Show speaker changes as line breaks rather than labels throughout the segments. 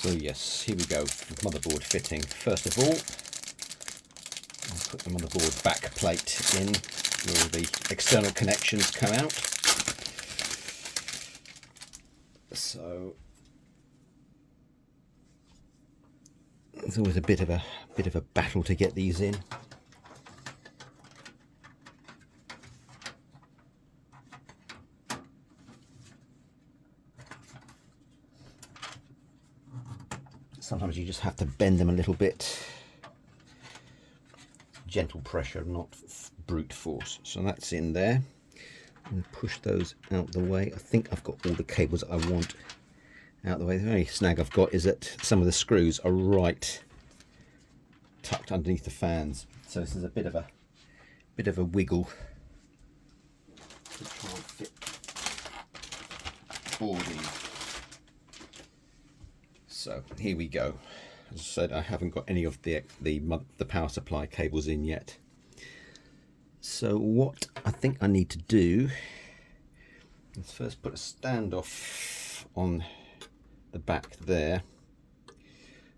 So yes, here we go, motherboard fitting. First of all, I'll put the motherboard back plate in where all the external connections come out. So it's always a bit of a battle to get these in. Sometimes you just have to bend them a little bit. Gentle pressure, not brute force. So that's in there. And push those out the way. I think I've got all the cables I want out the way. The only snag I've got is that some of the screws are right tucked underneath the fans. So this is a bit of a wiggle to try and fit all these. So here we go. As I said, I haven't got any of the power supply cables in yet. So what I think I need to do is first put a standoff on the back there,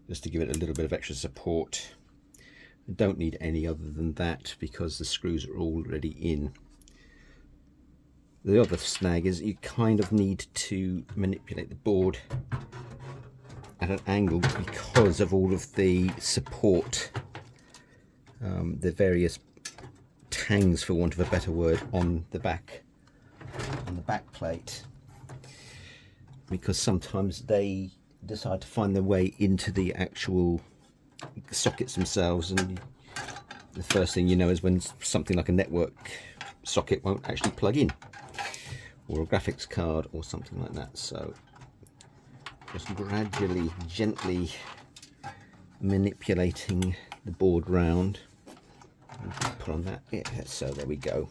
just to give it a little bit of extra support. I don't need any other than that because the screws are already in. The other snag is you kind of need to manipulate the board at an angle because of all of the support, the various tangs, for want of a better word, on the back plate, because sometimes they decide to find their way into the actual sockets themselves, and the first thing you know is when something like a network socket won't actually plug in, or a graphics card or something like that. So just gradually, gently manipulating the board round. Put on that, yeah, so there we go.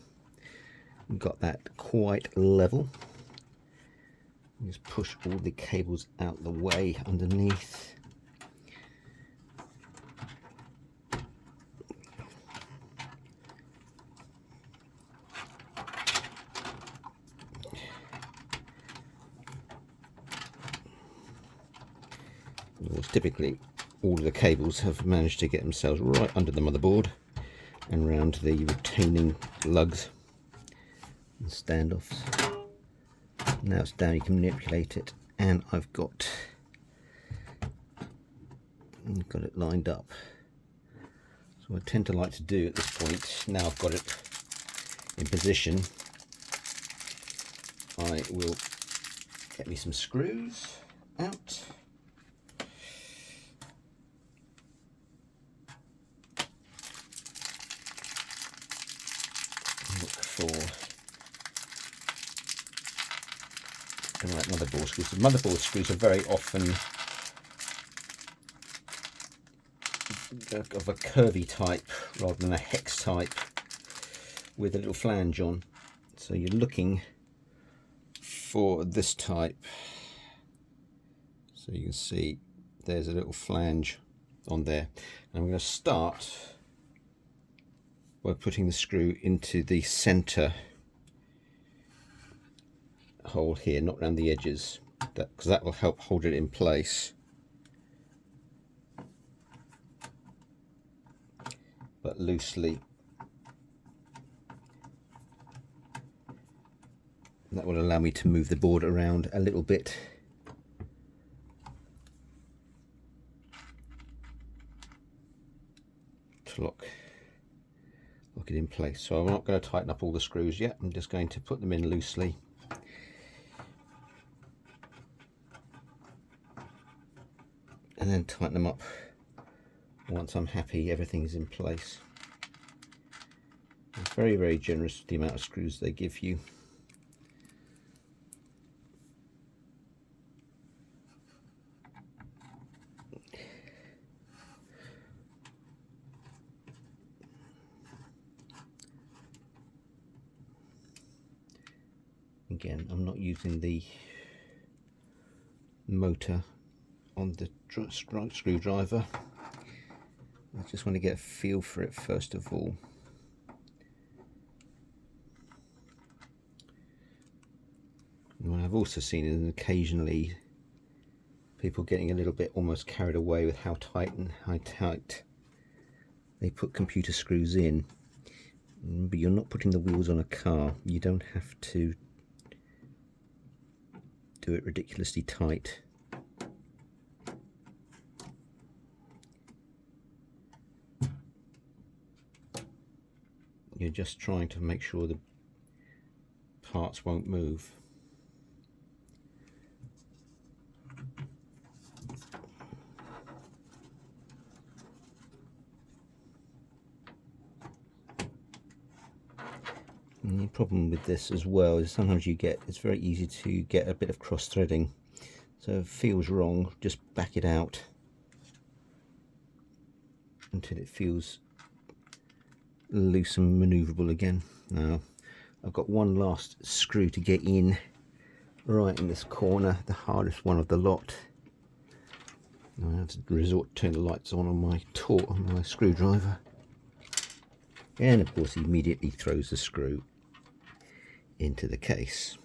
We've got that quite level. Just push all the cables out the way underneath. Typically all of the cables have managed to get themselves right under the motherboard and round the retaining lugs and standoffs. Now it's down, you can manipulate it, and I've got it lined up. So what I tend to like to do at this point, now I've got it in position, I will get me some screws out. Look for the right motherboard screws. The motherboard screws are very often of a curvy type rather than a hex type with a little flange on. So you're looking for this type. So you can see there's a little flange on there. And I'm going to start by putting the screw into the center hole here, not around the edges, because that will help hold it in place. But loosely. That will allow me to move the board around a little bit. To lock it in place. So I'm not going to tighten up all the screws yet. I'm just going to put them in loosely. And then tighten them up once I'm happy everything's in place. It's very, very generous with the amount of screws they give you. Again, I'm not using the motor on the screwdriver. I just want to get a feel for it first of all. And what I've also seen is occasionally people getting a little bit almost carried away with how tight they put computer screws in. But you're not putting the wheels on a car. You don't have to do it ridiculously tight. You're just trying to make sure the parts won't move. And the problem with this as well is sometimes it's very easy to get a bit of cross threading. So if it feels wrong, just back it out until it feels loose and manoeuvrable again. Now I've got one last screw to get in right in this corner, the hardest one of the lot. I have to resort to turn the lights on my screwdriver, and of course he immediately throws the screw into the case.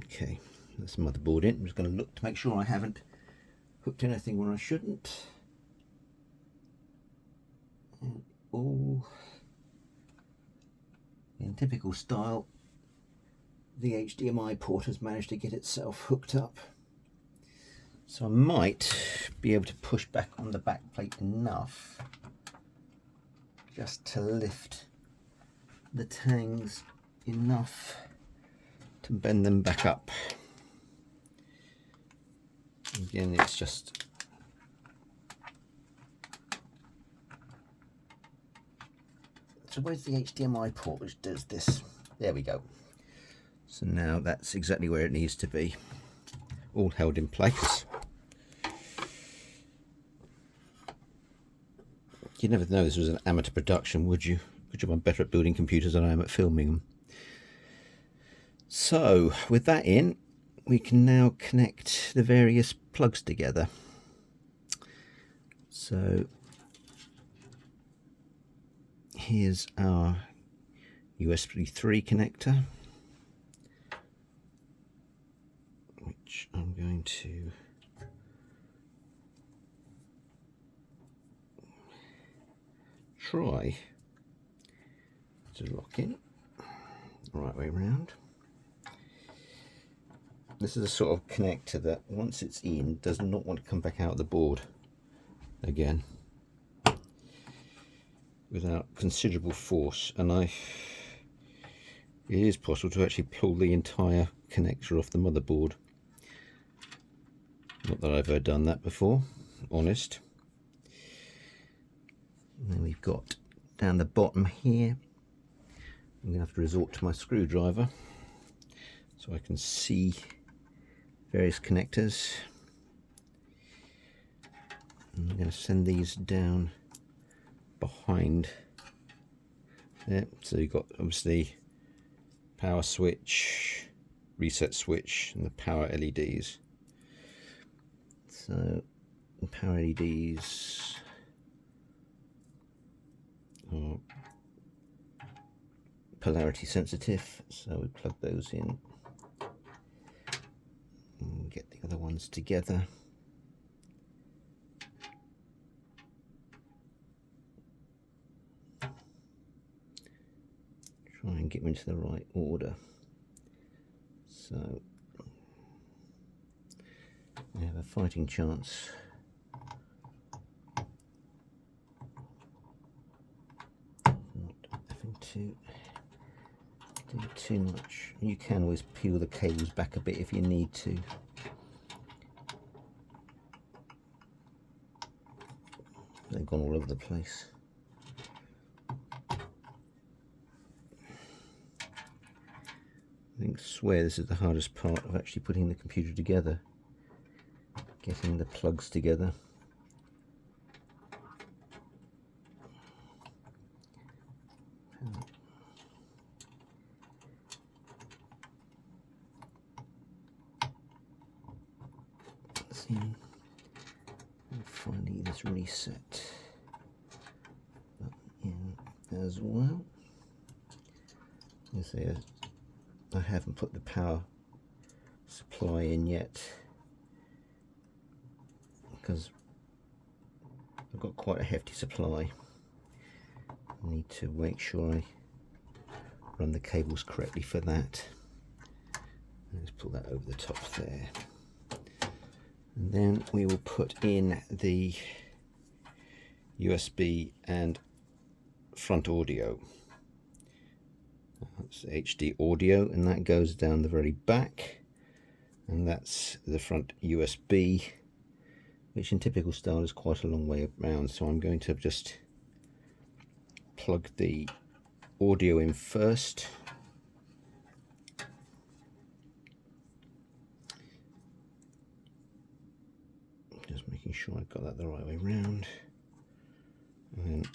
Okay, that's the motherboard in. I'm just going to look to make sure I haven't hooked anything where I shouldn't. And all in typical style, the HDMI port has managed to get itself hooked up. So I might be able to push back on the back plate enough just to lift the tangs enough to bend them back up. Again, it's just so where's the HDMI port which does this? There we go. So now that's exactly where it needs to be, all held in place. You'd never know this was an amateur production, would you? Good job, I'm better at building computers than I am at filming them. So with that in, we can now connect the various plugs together. So here's our USB 3 connector, which I'm going to try to lock in the right way around. This is a sort of connector that once it's in does not want to come back out of the board again without considerable force, and it is possible to actually pull the entire connector off the motherboard. Not that I've ever done that before, honest. And then we've got down the bottom here, I'm going to have to resort to my screwdriver so I can see various connectors. And I'm going to send these down behind there. So you've got obviously power switch, reset switch, and the power LEDs. So the power LEDs are polarity sensitive, so we plug those in and get the other ones together. Try and get them into the right order. So we have a fighting chance. Not having to do too much. You can always peel the cables back a bit if you need to. They've gone all over the place. I swear this is the hardest part of actually putting the computer together, getting the plugs together. See, and finally this reset button in as well. You see, I haven't put the power supply in yet because I've got quite a hefty supply. I need to make sure I run the cables correctly for that. Let's pull that over the top there. And then we will put in the USB and front audio. That's HD audio, and that goes down the very back, and that's the front USB, which in typical style is quite a long way around, so I'm going to just plug the audio in first. Just making sure I've got that the right way round. And then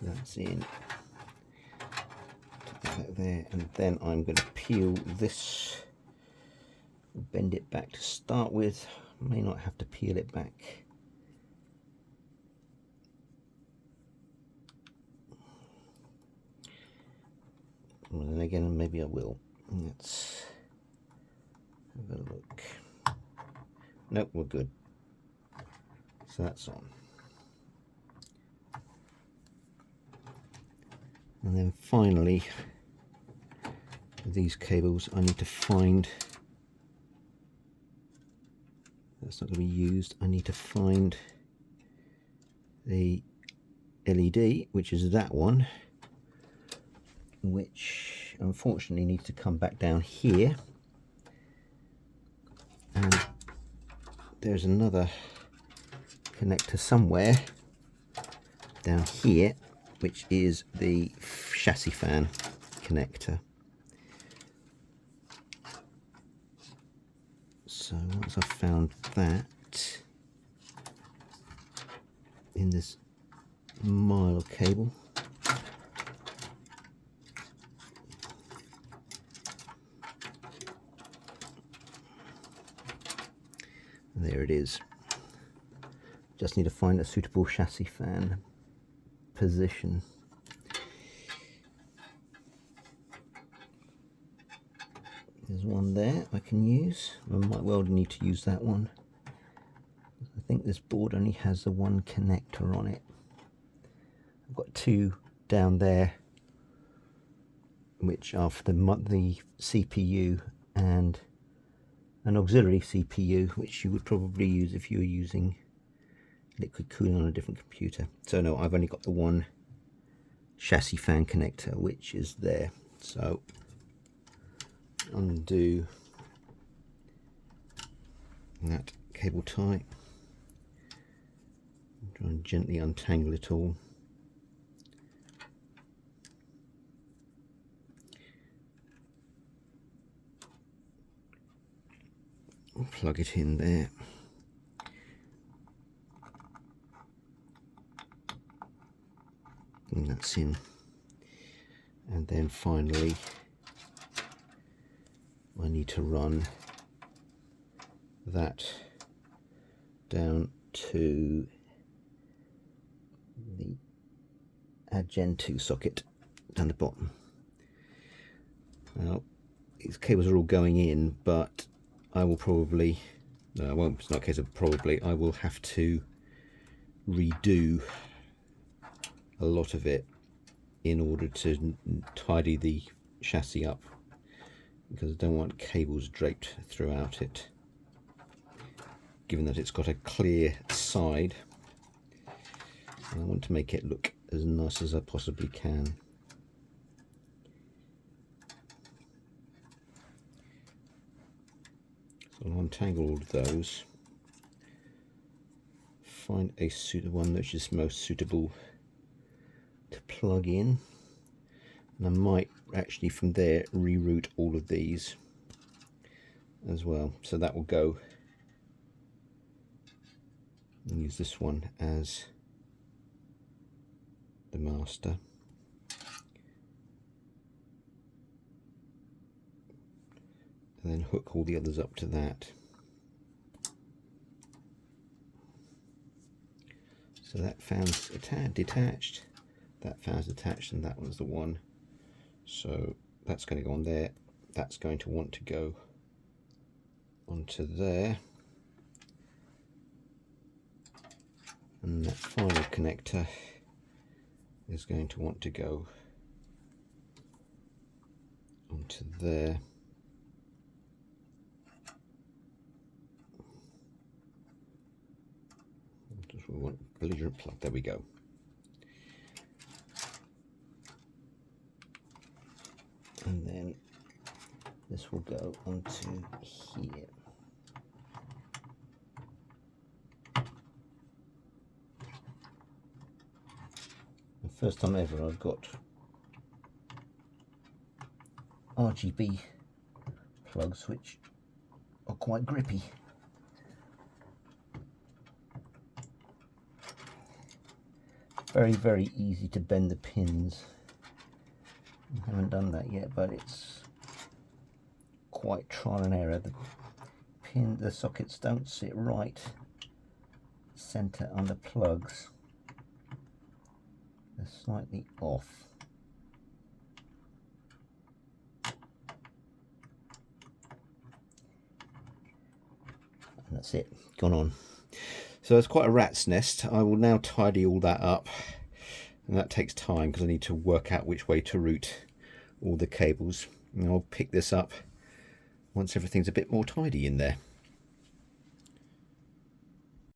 that's in. Put that there, and then I'm going to peel this, bend it back to start with. May not have to peel it back. And then again, maybe I will. Let's have a look. Nope, we're good. So that's on. And then finally, with these cables, I need to find, that's not going to be used, I need to find the LED, which is that one, which unfortunately needs to come back down here. And there's another connector somewhere down here, which is the chassis fan connector. So once I've found that in this mile of cable, there it is. Just need to find a suitable chassis fan position. There's one there I can use. I might well need to use that one. I think this board only has the one connector on it. I've got two down there, which are for the CPU and an auxiliary CPU, which you would probably use if you were using liquid cooling on a different computer. So no, I've only got the one chassis fan connector, which is there. So undo that cable tie, try and gently untangle it all. Plug it in there. And that's in. And then finally I need to run that down to the add Gen 2 socket down the bottom. Now these cables are all going in, but I will probably, no I won't, it's not a case of probably, I will have to redo a lot of it in order to tidy the chassis up, because I don't want cables draped throughout it, given that it's got a clear side, and I want to make it look as nice as I possibly can. So I'll untangle all of those, find a suitable one which is most suitable to plug in, and I might actually from there reroute all of these as well, so that will go, and use this one as the master. And then hook all the others up to that. So that fan's detached, that fan's attached, and that one's the one. So that's going to go on there. That's going to want to go onto there. And that final connector is going to want to go onto there. We want belligerent plug. There we go. And then this will go onto here. The first time ever I've got RGB plugs which are quite grippy. Very easy to bend the pins. I haven't done that yet, but it's quite trial and error. The sockets don't sit right center on the plugs. They're slightly off. And that's it, gone on. So it's quite a rat's nest. I will now tidy all that up, and that takes time because I need to work out which way to route all the cables. And I'll pick this up once everything's a bit more tidy in there.